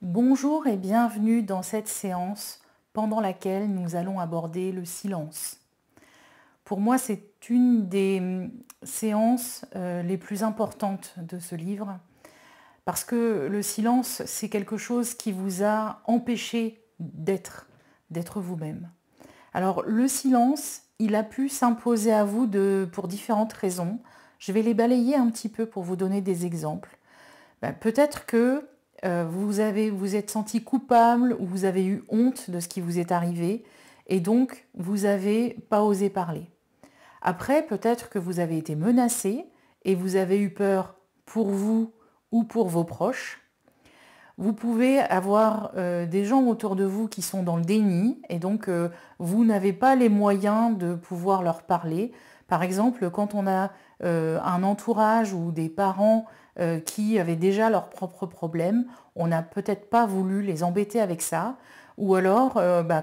Bonjour et bienvenue dans cette séance pendant laquelle nous allons aborder le silence. Pour moi, c'est une des séances les plus importantes de ce livre parce que le silence, c'est quelque chose qui vous a empêché d'être vous-même. Alors le silence, il a pu s'imposer à vous pour différentes raisons. Je vais les balayer un petit peu pour vous donner des exemples. Peut-être que vous êtes senti coupable ou vous avez eu honte de ce qui vous est arrivé et donc vous n'avez pas osé parler. Après, peut-être que vous avez été menacé et vous avez eu peur pour vous ou pour vos proches. Vous pouvez avoir des gens autour de vous qui sont dans le déni et donc vous n'avez pas les moyens de pouvoir leur parler. Par exemple, quand on a un entourage ou des parents qui avaient déjà leurs propres problèmes, on n'a peut-être pas voulu les embêter avec ça. Ou alors,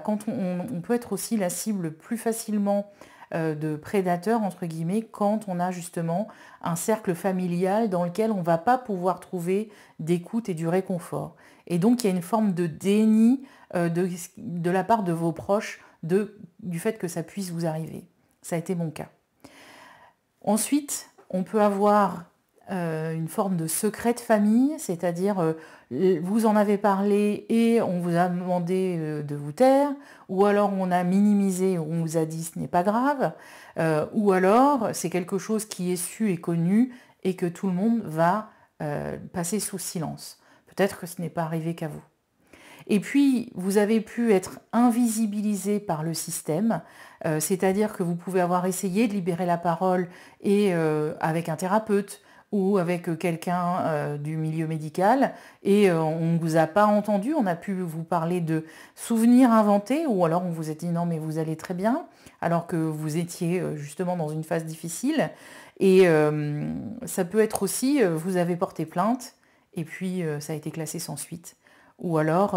quand on peut être aussi la cible plus facilement de prédateurs, entre guillemets, quand on a justement un cercle familial dans lequel on ne va pas pouvoir trouver d'écoute et du réconfort. Et donc, il y a une forme de déni de la part de vos proches du fait que ça puisse vous arriver. Ça a été mon cas. Ensuite, on peut avoir une forme de secret de famille, c'est-à-dire vous en avez parlé et on vous a demandé de vous taire, ou alors on a minimisé, on vous a dit ce n'est pas grave, ou alors c'est quelque chose qui est su et connu et que tout le monde va passer sous silence. Peut-être que ce n'est pas arrivé qu'à vous. Et puis, vous avez pu être invisibilisé par le système, c'est-à-dire que vous pouvez avoir essayé de libérer la parole et avec un thérapeute ou avec quelqu'un du milieu médical et on ne vous a pas entendu, on a pu vous parler de souvenirs inventés ou alors on vous a dit non mais vous allez très bien alors que vous étiez justement dans une phase difficile et ça peut être aussi vous avez porté plainte et puis ça a été classé sans suite. Ou alors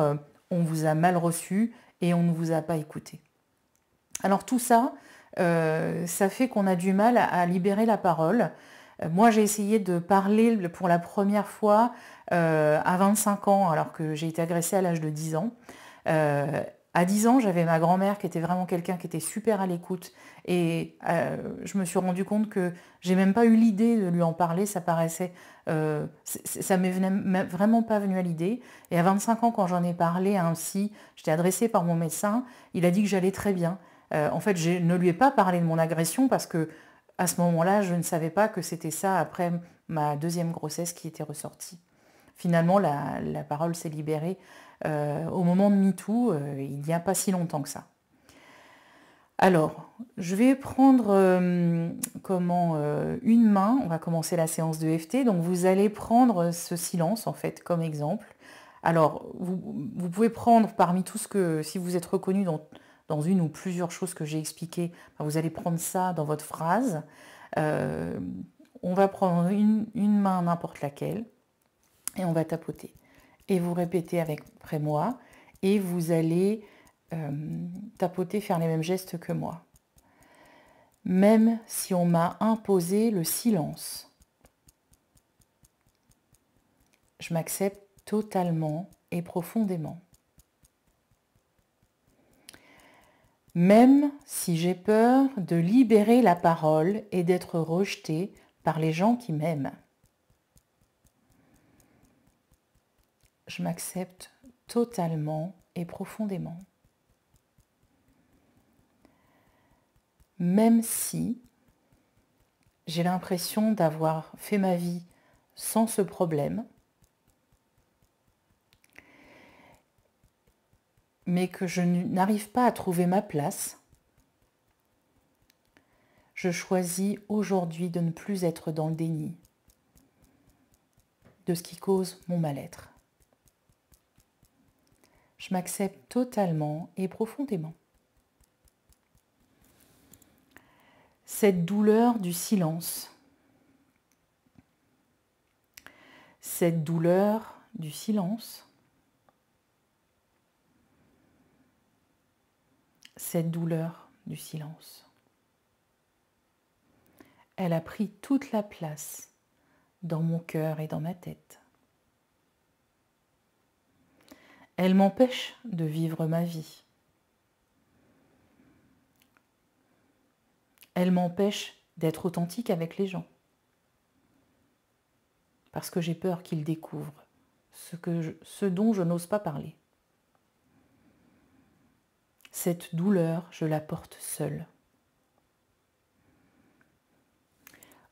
on vous a mal reçu et on ne vous a pas écouté. Alors tout ça, ça fait qu'on a du mal à libérer la parole. Moi j'ai essayé de parler pour la première fois à 25 ans alors que j'ai été agressée à l'âge de 10 ans. À 10 ans, j'avais ma grand-mère qui était vraiment quelqu'un qui était super à l'écoute et je me suis rendu compte que j'ai même pas eu l'idée de lui en parler, ça paraissait, ça m'est vraiment pas venu à l'idée. Et à 25 ans, quand j'en ai parlé à un psy, j'étais adressée par mon médecin, il a dit que j'allais très bien. En fait, je ne lui ai pas parlé de mon agression parce que à ce moment-là, je ne savais pas que c'était ça après ma deuxième grossesse qui était ressortie. Finalement, la parole s'est libérée au moment de MeToo, il n'y a pas si longtemps que ça. Alors, je vais prendre une main, on va commencer la séance de EFT, donc vous allez prendre ce silence en fait comme exemple. Alors, vous pouvez prendre parmi tout ce que, si vous êtes reconnu dans une ou plusieurs choses que j'ai expliquées, vous allez prendre ça dans votre phrase. On va prendre une main, n'importe laquelle, et on va tapoter. Et vous répétez après moi, et vous allez tapoter, faire les mêmes gestes que moi. Même si on m'a imposé le silence, je m'accepte totalement et profondément. Même si j'ai peur de libérer la parole et d'être rejetée par les gens qui m'aiment. Je m'accepte totalement et profondément. Même si j'ai l'impression d'avoir fait ma vie sans ce problème, mais que je n'arrive pas à trouver ma place, je choisis aujourd'hui de ne plus être dans le déni de ce qui cause mon mal-être. Je m'accepte totalement et profondément. Cette douleur du silence, cette douleur du silence, cette douleur du silence. Elle a pris toute la place dans mon cœur et dans ma tête. Elle m'empêche de vivre ma vie. Elle m'empêche d'être authentique avec les gens. Parce que j'ai peur qu'ils découvrent ce dont je n'ose pas parler. Cette douleur, je la porte seule.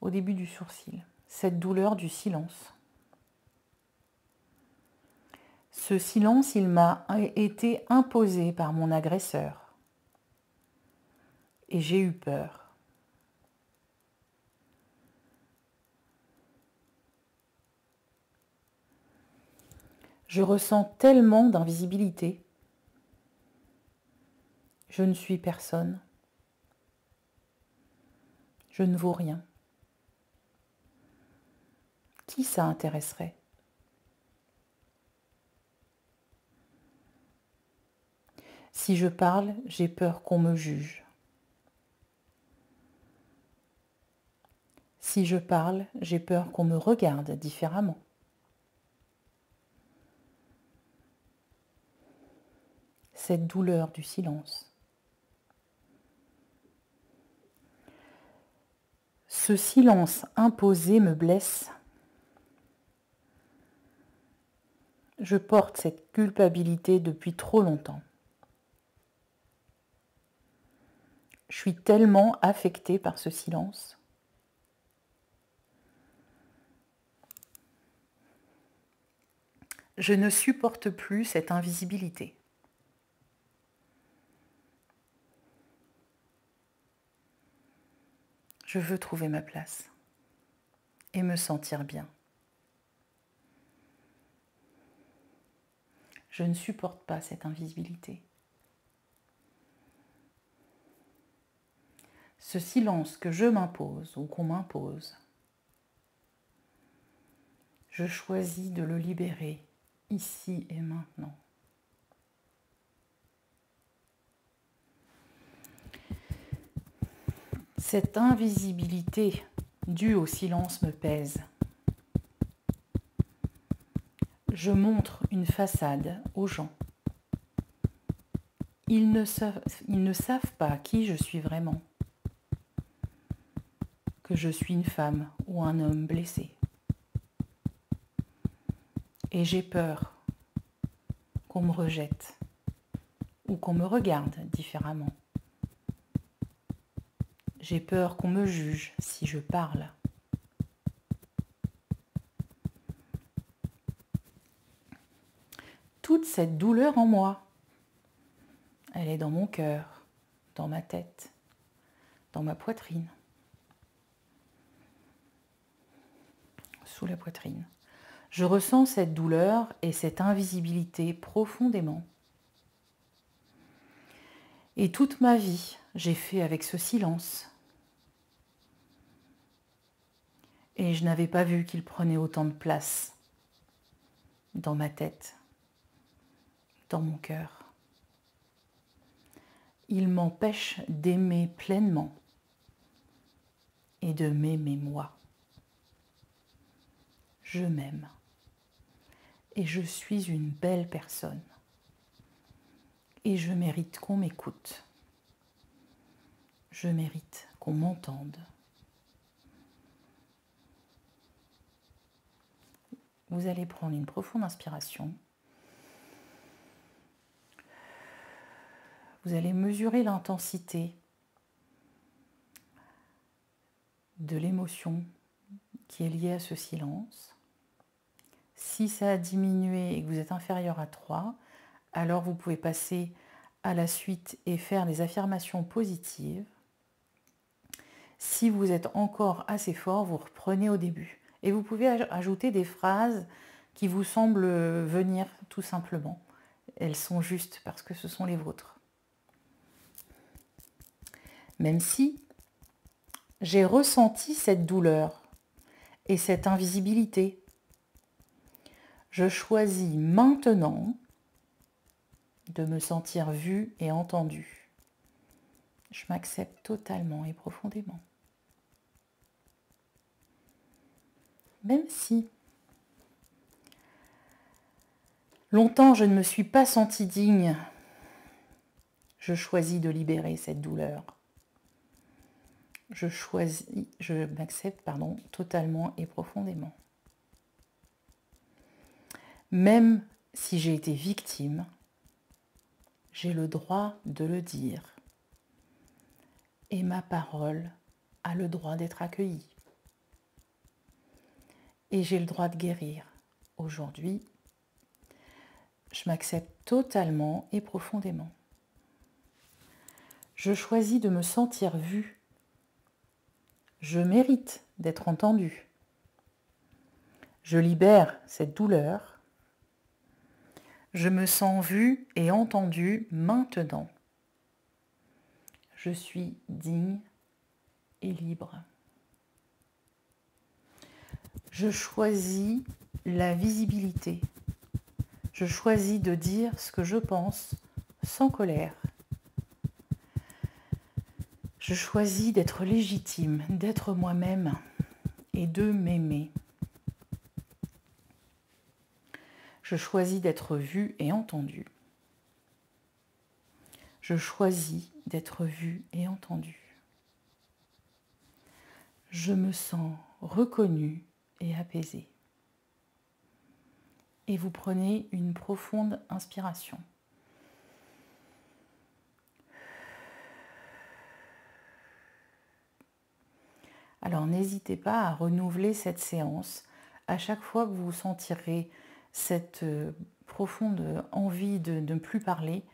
Au début du sourcil, cette douleur du silence. Ce silence, il m'a été imposé par mon agresseur. Et j'ai eu peur. Je ressens tellement d'invisibilité. Je ne suis personne. Je ne vaux rien. Qui ça intéresserait? Si je parle, j'ai peur qu'on me juge. Si je parle, j'ai peur qu'on me regarde différemment. Cette douleur du silence. Ce silence imposé me blesse. Je porte cette culpabilité depuis trop longtemps. Je suis tellement affectée par ce silence. Je ne supporte plus cette invisibilité. Je veux trouver ma place et me sentir bien. Je ne supporte pas cette invisibilité. Ce silence que je m'impose ou qu'on m'impose, je choisis de le libérer ici et maintenant. Cette invisibilité due au silence me pèse. Je montre une façade aux gens. Ils ne savent pas qui je suis vraiment. Que je suis une femme ou un homme blessé. Et j'ai peur qu'on me rejette ou qu'on me regarde différemment. J'ai peur qu'on me juge si je parle. Toute cette douleur en moi, elle est dans mon cœur, dans ma tête, dans ma poitrine, sous la poitrine. Je ressens cette douleur et cette invisibilité profondément. Et toute ma vie, j'ai fait avec ce silence. Et je n'avais pas vu qu'il prenait autant de place dans ma tête, dans mon cœur. Il m'empêche d'aimer pleinement et de m'aimer moi. Je m'aime et je suis une belle personne et je mérite qu'on m'écoute. Je mérite qu'on m'entende. Vous allez prendre une profonde inspiration. Vous allez mesurer l'intensité de l'émotion qui est liée à ce silence. Si ça a diminué et que vous êtes inférieur à 3, alors vous pouvez passer à la suite et faire des affirmations positives. Si vous êtes encore assez fort, vous reprenez au début. Et vous pouvez ajouter des phrases qui vous semblent venir tout simplement. Elles sont justes parce que ce sont les vôtres. Même si j'ai ressenti cette douleur et cette invisibilité, je choisis maintenant de me sentir vue et entendue. Je m'accepte totalement et profondément. Même si Longtemps, je ne me suis pas sentie digne. Je choisis de libérer cette douleur. Je m'accepte, totalement et profondément. Même si j'ai été victime, j'ai le droit de le dire. Et ma parole a le droit d'être accueillie. Et j'ai le droit de guérir. Aujourd'hui, je m'accepte totalement et profondément. Je choisis de me sentir vue. Je mérite d'être entendue. Je libère cette douleur. Je me sens vue et entendue maintenant. Je suis digne et libre. Je choisis la visibilité. Je choisis de dire ce que je pense sans colère. Je choisis d'être légitime, d'être moi-même et de m'aimer. Je choisis d'être vue et entendue. Je choisis d'être vue et entendue. Je me sens reconnue et apaisée. Et vous prenez une profonde inspiration. Alors n'hésitez pas à renouveler cette séance à chaque fois que vous sentirez cette profonde envie de ne plus parler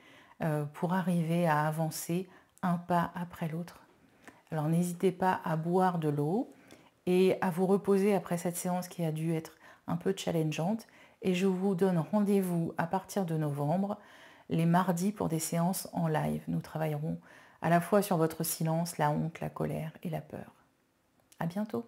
pour arriver à avancer un pas après l'autre. Alors n'hésitez pas à boire de l'eau et à vous reposer après cette séance qui a dû être un peu challengeante. Et je vous donne rendez-vous à partir de novembre, les mardis pour des séances en live. Nous travaillerons à la fois sur votre silence, la honte, la colère et la peur. À bientôt.